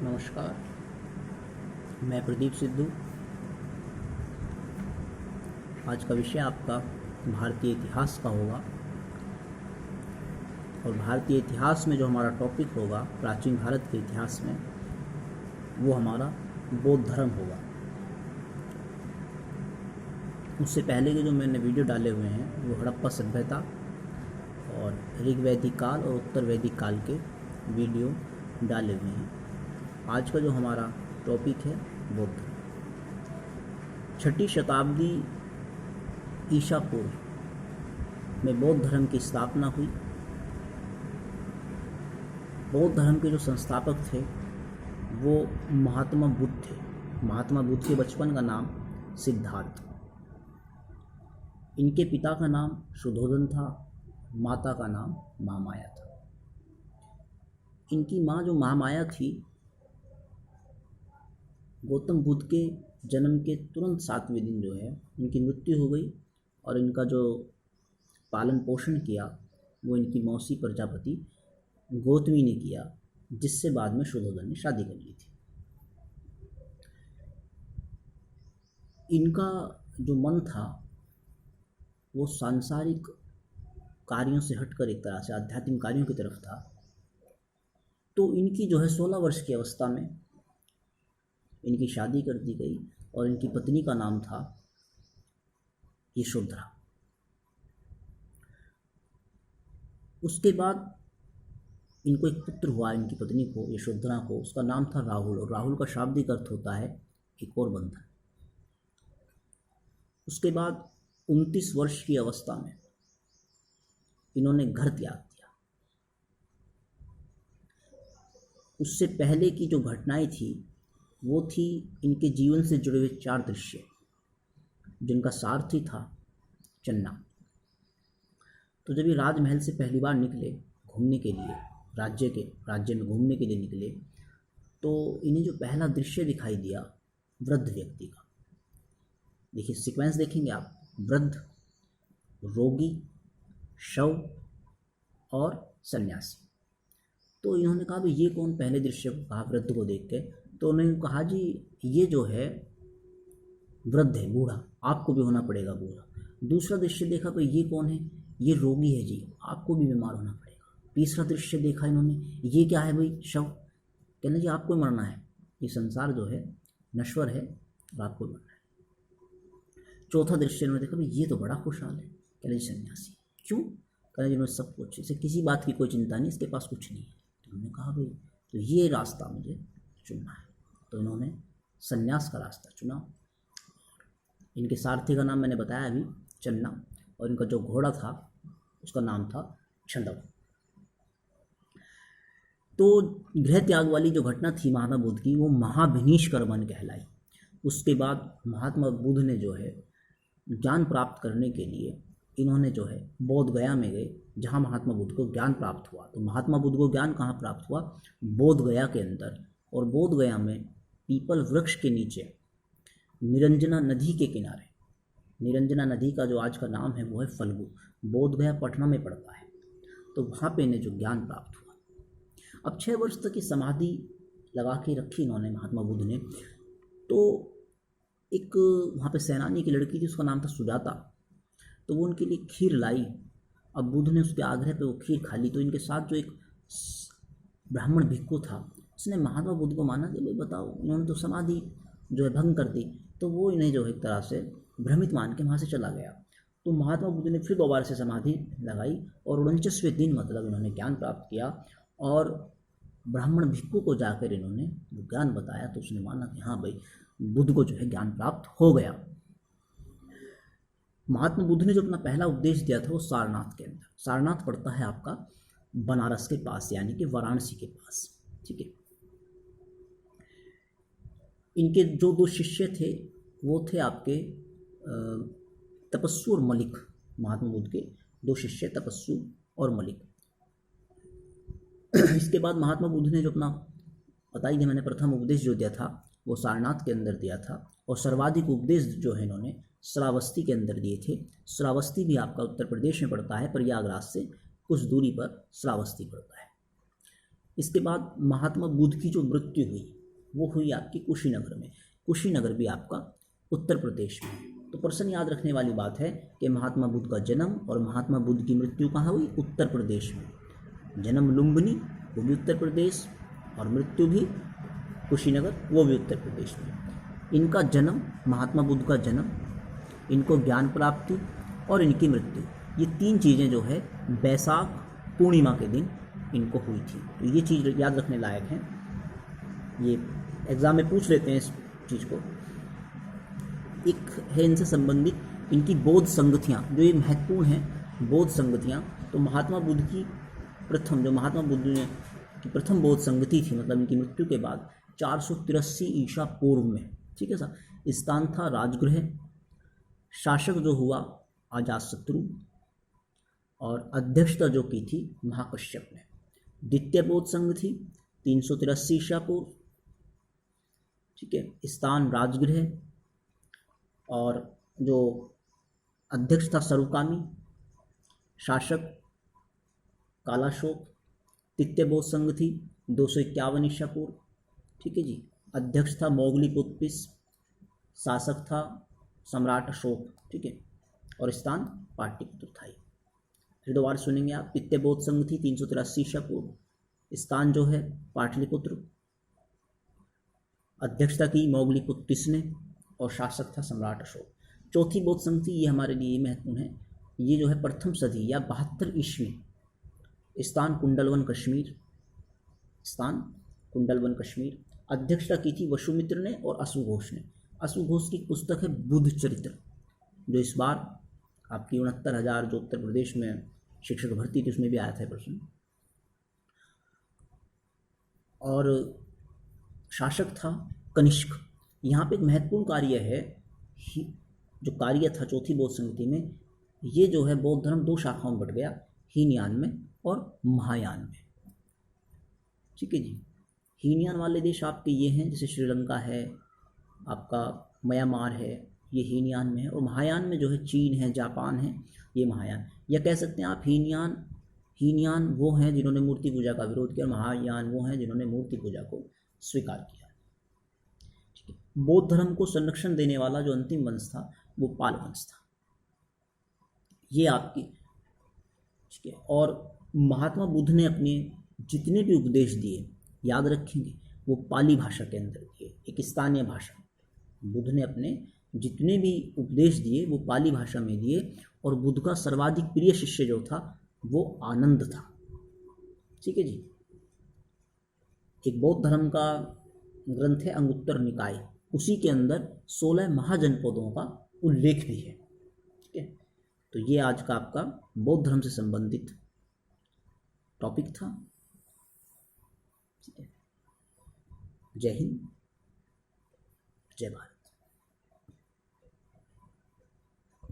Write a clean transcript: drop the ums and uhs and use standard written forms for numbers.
नमस्कार, मैं प्रदीप सिद्धू। आज का विषय आपका भारतीय इतिहास का होगा और भारतीय इतिहास में जो हमारा टॉपिक होगा प्राचीन भारत के इतिहास में, वो हमारा बौद्ध धर्म होगा। उससे पहले के जो मैंने वीडियो डाले हुए हैं वो हड़प्पा सभ्यता और ऋग्वैदिक काल और उत्तर वैदिक काल के वीडियो डाले हुए हैं। आज का जो हमारा टॉपिक है बौद्ध। 6ठी शताब्दी ईसा पूर्व में बौद्ध धर्म की स्थापना हुई। बौद्ध धर्म के जो संस्थापक थे वो महात्मा बुद्ध थे। महात्मा बुद्ध के बचपन का नाम सिद्धार्थ। इनके पिता का नाम शुद्धोधन था, माता का नाम महामाया था। इनकी माँ जो महामाया थी, गौतम बुद्ध के जन्म के तुरंत 7वें दिन जो है इनकी मृत्यु हो गई और इनका जो पालन पोषण किया वो इनकी मौसी प्रजापति गौतमी ने किया, जिससे बाद में शुद्धोधन ने शादी कर ली थी। इनका जो मन था वो सांसारिक कार्यों से हटकर एक तरह से आध्यात्मिक कार्यों की तरफ था। तो इनकी जो है 16 वर्ष की अवस्था में इनकी शादी कर दी गई और इनकी पत्नी का नाम था यशोधरा। उसके बाद इनको एक पुत्र हुआ, इनकी पत्नी को, यशोधरा को। उसका नाम था राहुल और राहुल का शाब्दिक अर्थ होता है एक और बंधन। उसके बाद 29 वर्ष की अवस्था में इन्होंने घर त्याग दिया। उससे पहले की जो घटनाएं थी वो थी इनके जीवन से जुड़े हुए 4 दृश्य, जिनका सारथी था चन्ना। तो जब ये राजमहल से पहली बार निकले घूमने के लिए, राज्य में घूमने के लिए निकले, तो इन्हें जो पहला दृश्य दिखाई दिया वृद्ध व्यक्ति का। देखिए सीक्वेंस देखेंगे आप, वृद्ध, रोगी, शव और सन्यासी। तो इन्होंने कहा भाई ये कौन, पहले दृश्य को कहा वृद्ध को देख के। तो उन्होंने कहा जी ये जो है वृद्ध है, बूढ़ा, आपको भी होना पड़ेगा बूढ़ा। दूसरा दृश्य देखा भाई ये कौन है, ये रोगी है जी, आपको भी बीमार होना पड़ेगा। तीसरा दृश्य देखा इन्होंने, ये क्या है भाई, शव। कहना जी आपको मरना है, ये संसार जो है नश्वर है और आपको मरना है। चौथा दृश्य इन्होंने देखा भाई ये तो बड़ा खुशहाल है, कहना जी सन्यासी। क्यों? कहना जी इन्होंने सब कुछ, इसे किसी बात की कोई चिंता नहीं, इसके पास कुछ नहीं है। तो उन्होंने कहा भाई तो ये रास्ता मुझे चुनना है। तो इन्होंने सन्यास का रास्ता चुना। इनके सारथी का नाम मैंने बताया अभी, चन्ना, और इनका जो घोड़ा था उसका नाम था छंदव। तो गृह त्याग वाली जो घटना थी महात्मा बुद्ध की, वो महाभिनिष्क्रमण कहलाई। उसके बाद महात्मा बुद्ध ने जो है ज्ञान प्राप्त करने के लिए इन्होंने जो है बोध गया में गए, जहाँ महात्मा बुद्ध को ज्ञान प्राप्त हुआ। तो महात्मा बुद्ध को ज्ञान कहाँ प्राप्त हुआ? बोध गया के अंदर। और बोध गया में पीपल वृक्ष के नीचे निरंजना नदी के किनारे, निरंजना नदी का जो आज का नाम है वो है फल्गु, बोध गया पटना में पड़ता है। तो वहाँ पे इन्हें जो ज्ञान प्राप्त हुआ। अब 6 वर्ष तक की समाधि लगा के रखी इन्होंने महात्मा बुद्ध ने। तो एक वहाँ पे सेनानी की लड़की थी, उसका नाम था सुजाता। तो वो उनके लिए खीर लाई। अब बुद्ध ने उसके आग्रह पे वो खीर खा ली। तो इनके साथ जो एक ब्राह्मण भिक्खु था, उसने महात्मा बुद्ध को माना कि भाई बताओ, इन्होंने तो समाधि जो है भंग कर दी। तो वो इन्हें जो है एक तरह से भ्रमित मान के वहाँ से चला गया। तो महात्मा बुद्ध ने फिर दोबारा से समाधि लगाई और 49वें दिन मतलब इन्होंने ज्ञान प्राप्त किया। और ब्राह्मण भिक्खु को जाकर इन्होंने वो ज्ञान बताया। तो उसने माना कि हाँ भाई बुद्ध को जो है ज्ञान प्राप्त हो गया। महात्मा बुद्ध ने जो अपना पहला उपदेश दिया था वो सारनाथ के अंदर। सारनाथ पड़ता है आपका बनारस के पास, यानी कि वाराणसी के पास, ठीक है। इनके जो 2 शिष्य थे वो थे आपके तपस्सु और मलिक। महात्मा बुद्ध के 2 शिष्य तपस्सु और मलिक। इसके बाद महात्मा बुद्ध ने जो अपना बताई थी मैंने प्रथम उपदेश जो दिया था वो सारनाथ के अंदर दिया था। और सर्वाधिक उपदेश जो है इन्होंने श्रावस्ती के अंदर दिए थे। श्रावस्ती भी आपका उत्तर प्रदेश में पड़ता है, प्रयागराज से कुछ दूरी पर श्रावस्ती पड़ता है। इसके बाद महात्मा बुद्ध की जो मृत्यु हुई वो हुई आपकी कुशीनगर में। कुशीनगर भी आपका उत्तर प्रदेश में। तो प्रश्न याद रखने वाली बात है कि महात्मा बुद्ध का जन्म और महात्मा बुद्ध की मृत्यु कहाँ हुई? उत्तर प्रदेश में। जन्म लुम्बिनी वो भी उत्तर प्रदेश, और मृत्यु भी कुशीनगर वो भी उत्तर प्रदेश में। इनका जन्म, महात्मा बुद्ध का जन्म, इनको ज्ञान प्राप्ति और इनकी मृत्यु, ये तीन चीज़ें जो है बैसाख पूर्णिमा के दिन इनको हुई थी। तो ये चीज़ याद रखने लायक है, ये एग्ज़ाम में पूछ लेते हैं इस चीज़ को। एक है इनसे संबंधित इनकी बौद्ध संगतियाँ, जो ये महत्वपूर्ण हैं बौद्ध संगतियाँ। तो महात्मा बुद्ध की प्रथम, जो महात्मा बुद्ध ने की प्रथम बौद्ध संगति थी, मतलब इनकी मृत्यु के बाद 483 ईसा पूर्व में, ठीक है सर। स्थान था राजगृह, शासक जो हुआ अजातशत्रु, और अध्यक्षता जो की थी महाकश्यप ने। द्वितीय बौद्ध संघ थी 383 ईसा पूर्व, ठीक है। स्थान राजगृह, और जो अध्यक्ष था सरुकामी, शासक कालाशोक। तृतीय बौद्ध संघ थी 251 ईसा पूर्व, ठीक है जी। अध्यक्ष था मोगलीपुत्पिस, शासक था सम्राट अशोक, ठीक है। और स्थान पाटलिपुत्र था। फिर दोबारा सुनेंगे आप। तृतीय बौद्ध संघ थी 383 ईसा पूर्व, स्थान जो है पाटलिपुत्र, अध्यक्षता की मोगलीपुत्पिस ने, और शासक था सम्राट अशोक। चौथी बौद्ध संघ थी, ये हमारे लिए महत्वपूर्ण है, ये जो है प्रथम सदी या 72 ईस्वी, स्थान कुंडलवन कश्मीर, स्थान कुंडलवन कश्मीर। अध्यक्षता की थी वसुमित्र ने और अश्वघोष ने। अश्वघोष की पुस्तक है बुद्ध चरित्र, जो इस बार आपकी 69,000 जो उत्तर प्रदेश में शिक्षक भर्ती थी उसमें भी आया था प्रश्न। और शासक था कनिष्क। यहाँ पे एक महत्वपूर्ण कार्य है, जो कार्य था चौथी बौद्ध संगति में, ये जो है बौद्ध धर्म दो शाखाओं में बढ़ गया, हीनयान में और महायान में, ठीक है जी। हीनयान वाले देश आपके ये हैं, जैसे श्रीलंका है, आपका म्यांमार है, ये हीनयान में है। और महायान में जो है चीन है, जापान है, ये महायान। या कह सकते हैं आप हीनयान वो हैं जिन्होंने मूर्ति पूजा का विरोध किया, और महायान वो हैं जिन्होंने मूर्ति पूजा को स्वीकार किया, ठीक है। बौद्ध धर्म को संरक्षण देने वाला जो अंतिम वंश था वो पाल वंश था, ये आपकी, ठीक है। और महात्मा बुद्ध ने अपने जितने भी उपदेश दिए, याद रखेंगे, वो पाली भाषा के अंदर दिए, एक स्थानीय भाषा। बुद्ध ने अपने जितने भी उपदेश दिए वो पाली भाषा में दिए, और बुद्ध का सर्वाधिक प्रिय शिष्य जो था वो आनंद था, ठीक है जी। एक बौद्ध धर्म का ग्रंथ है अंगुत्तर निकाय, उसी के अंदर 16 महाजनपदों का उल्लेख भी है, ठीक है। तो ये आज का आपका बौद्ध धर्म से संबंधित टॉपिक था, ठीक है। जय हिंद, जय भारत।